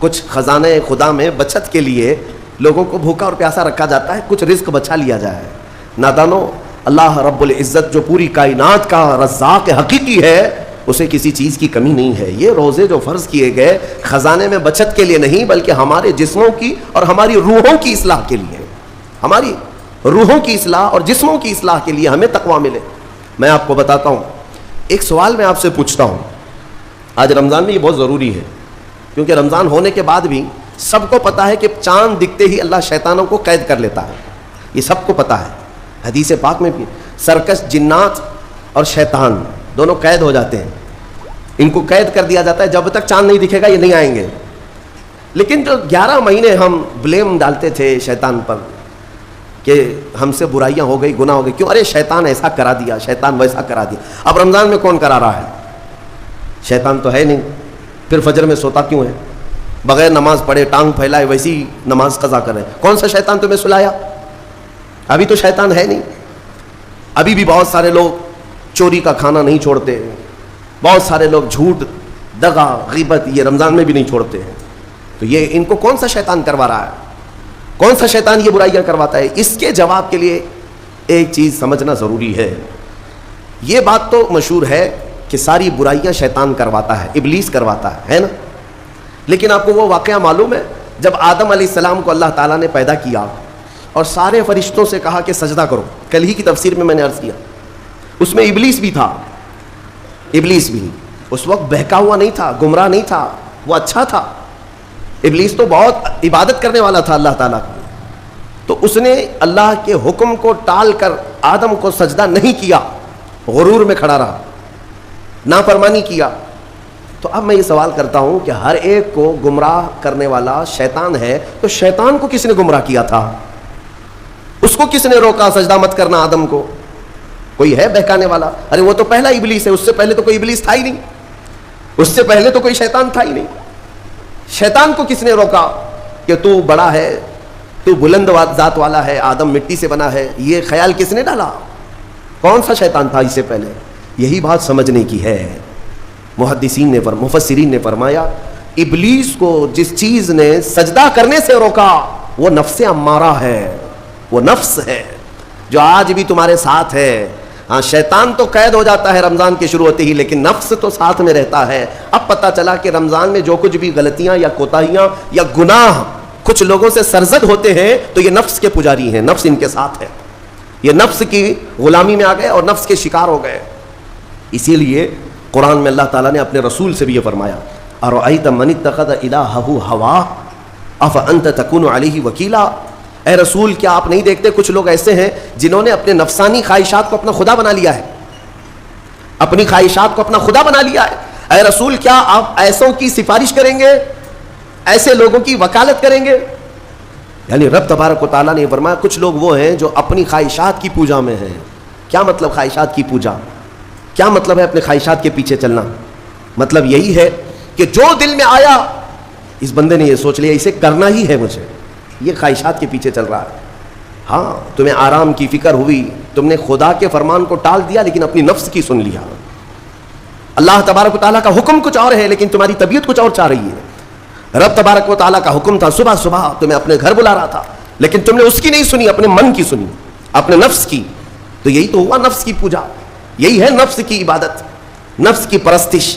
کچھ خزانہ خدا میں بچت کے لیے لوگوں کو بھوکا اور پیاسا رکھا جاتا ہے, کچھ رزق بچا لیا جائے. نادانو, اللہ رب العزت جو پوری کائنات کا رزاق حقیقی ہے, اسے کسی چیز کی کمی نہیں ہے. یہ روزے جو فرض کیے گئے خزانے میں بچت کے لیے نہیں, بلکہ ہمارے جسموں کی اور ہماری روحوں کی اصلاح کے لیے, ہماری روحوں کی اصلاح اور جسموں کی اصلاح کے لیے ہمیں تقویٰ ملے. میں آپ کو بتاتا ہوں, ایک سوال میں آپ سے پوچھتا ہوں. آج رمضان میں یہ بہت ضروری ہے, کیونکہ رمضان ہونے کے بعد بھی سب کو پتا ہے کہ چاند دکھتے ہی اللہ شیطانوں کو قید کر لیتا ہے. یہ سب کو پتا ہے, حدیث پاک میں بھی سرکش جنات اور شیطان دونوں قید ہو جاتے ہیں. ان کو قید کر دیا جاتا ہے, جب تک چاند نہیں دکھے گا یہ نہیں آئیں گے. لیکن جو 11 مہینے ہم بلیم ڈالتے تھے شیطان پر کہ ہم سے برائیاں ہو گئی, گناہ ہو گئی, کیوں؟ ارے شیطان ایسا کرا دیا, شیطان ویسا کرا دیا. اب رمضان میں کون کرا رہا ہے؟ شیطان تو ہے نہیں. پھر فجر میں سوتا کیوں ہے؟ بغیر نماز پڑھے ٹانگ پھیلائے ویسی نماز قضا کرے. کون سا شیطان تمہیں سلایا؟ ابھی تو شیطان ہے نہیں. ابھی بھی بہت سارے لوگ چوری کا کھانا نہیں چھوڑتے, بہت سارے لوگ جھوٹ, دغا, غیبت یہ رمضان میں بھی نہیں چھوڑتے ہیں. تو یہ ان کو کون سا شیطان کروا رہا ہے؟ کون سا شیطان یہ برائیاں کرواتا ہے؟ اس کے جواب کے لیے ایک چیز سمجھنا ضروری ہے. یہ بات تو مشہور ہے کہ ساری برائیاں شیطان کرواتا ہے, ابلیس کرواتا ہے نا. لیکن آپ کو وہ واقعہ معلوم ہے جب آدم علیہ السلام کو اللہ تعالیٰ نے پیدا کیا اور سارے فرشتوں سے کہا کہ سجدہ کرو؟ کل ہی کی تفسیر میں نے عرض کیا, اس میں ابلیس بھی تھا. ابلیس بھی اس وقت بہکا ہوا نہیں تھا, گمراہ نہیں تھا, وہ اچھا تھا. ابلیس تو بہت عبادت کرنے والا تھا اللہ تعالیٰ کی. تو اس نے اللہ کے حکم کو ٹال کر آدم کو سجدہ نہیں کیا, غرور میں کھڑا رہا, نافرمانی کیا. تو اب میں یہ سوال کرتا ہوں کہ ہر ایک کو گمراہ کرنے والا شیطان ہے, تو شیطان کو کس نے گمراہ کیا تھا؟ اس کو کس نے روکا سجدہ مت کرنا آدم کو؟ کوئی ہے بہکانے والا؟ ارے وہ تو پہلا ابلیس ہے, اس سے پہلے تو کوئی ابلیس تھا ہی نہیں, اس سے پہلے تو کوئی شیطان تھا ہی نہیں. شیطان کو کس نے روکا کہ تو بڑا ہے, تو بلند ذات والا ہے, آدم مٹی سے بنا ہے؟ یہ خیال کس نے ڈالا؟ کون سا شیطان تھا اس سے پہلے؟ یہی بات سمجھنے کی ہے. محدثین نے مفسرین نے فرمایا ابلیس کو جس چیز نے سجدہ کرنے سے روکا وہ نفس امارہ ہے, وہ نفس ہے جو آج بھی تمہارے ساتھ ہے. ہاں شیطان تو قید ہو جاتا ہے رمضان کے شروع ہوتے ہی, لیکن نفس تو ساتھ میں رہتا ہے. اب پتہ چلا کہ رمضان میں جو کچھ بھی غلطیاں یا کوتاہیاں یا گناہ کچھ لوگوں سے سرزد ہوتے ہیں تو یہ نفس کے پجاری ہیں, نفس ان کے ساتھ ہے. یہ نفس کی غلامی میں آ گئے اور نفس کے شکار ہو گئے. اسی لیے قرآن میں اللہ تعالیٰ نے اپنے رسول سے بھی یہ فرمایا, ارأیت من اتخذ الہہ ہواہ افانت تکون علیہ وکیلا. اے رسول کیا آپ نہیں دیکھتے کچھ لوگ ایسے ہیں جنہوں نے اپنے نفسانی خواہشات کو اپنا خدا بنا لیا ہے, اپنی خواہشات کو اپنا خدا بنا لیا ہے. اے رسول کیا آپ ایسوں کی سفارش کریں گے, ایسے لوگوں کی وکالت کریں گے؟ یعنی رب تبارک و تعالیٰ نے فرمایا کچھ لوگ وہ ہیں جو اپنی خواہشات کی پوجا میں ہیں. کیا مطلب خواہشات کی پوجا؟ کیا مطلب ہے اپنے خواہشات کے پیچھے چلنا؟ مطلب یہی ہے کہ جو دل میں آیا اس بندے نے یہ سوچ لیا اسے کرنا ہی ہے مجھے, یہ خواہشات کے پیچھے چل رہا ہے. ہاں تمہیں آرام کی فکر ہوئی, تم نے خدا کے فرمان کو ٹال دیا لیکن اپنی نفس کی سن لیا. اللہ تبارک و تعالیٰ کا حکم کچھ اور ہے لیکن تمہاری طبیعت کچھ اور چاہ رہی ہے. رب تبارک و تعالیٰ کا حکم تھا صبح صبح تمہیں اپنے گھر بلا رہا تھا, لیکن تم نے اس کی نہیں سنی, اپنے من کی سنی, اپنے نفس کی. تو یہی تو ہوا نفس کی پوجا, یہی ہے نفس کی عبادت, نفس کی پرستش,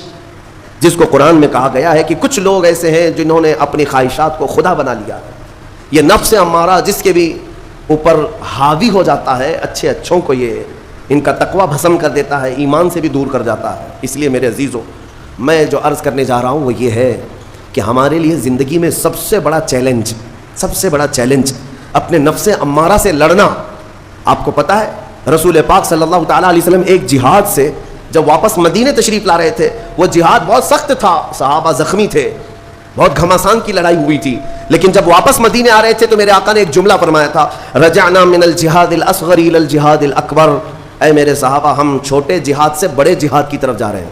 جس کو قرآن میں کہا گیا ہے کہ کچھ لوگ ایسے ہیں جنہوں نے اپنی خواہشات کو خدا بنا لیا. یہ نفس امارہ جس کے بھی اوپر حاوی ہو جاتا ہے, اچھے اچھوں کو یہ ان کا تقوی بھسم کر دیتا ہے, ایمان سے بھی دور کر جاتا ہے. اس لیے میرے عزیزو میں جو عرض کرنے جا رہا ہوں وہ یہ ہے کہ ہمارے لیے زندگی میں سب سے بڑا چیلنج اپنے نفس امارہ سے لڑنا. آپ کو پتہ ہے رسول پاک صلی اللہ تعالیٰ علیہ وسلم ایک جہاد سے جب واپس مدینے تشریف لا رہے تھے, وہ جہاد بہت سخت تھا, صحابہ زخمی تھے, بہت گھماسان کی لڑائی ہوئی تھی, لیکن جب واپس مدینے آ رہے تھے تو میرے آقا نے ایک جملہ فرمایا تھا, رجعنا من الجہاد الاصغر الى الجہاد الاکبر. اے میرے صحابہ ہم چھوٹے جہاد سے بڑے جہاد کی طرف جا رہے ہیں.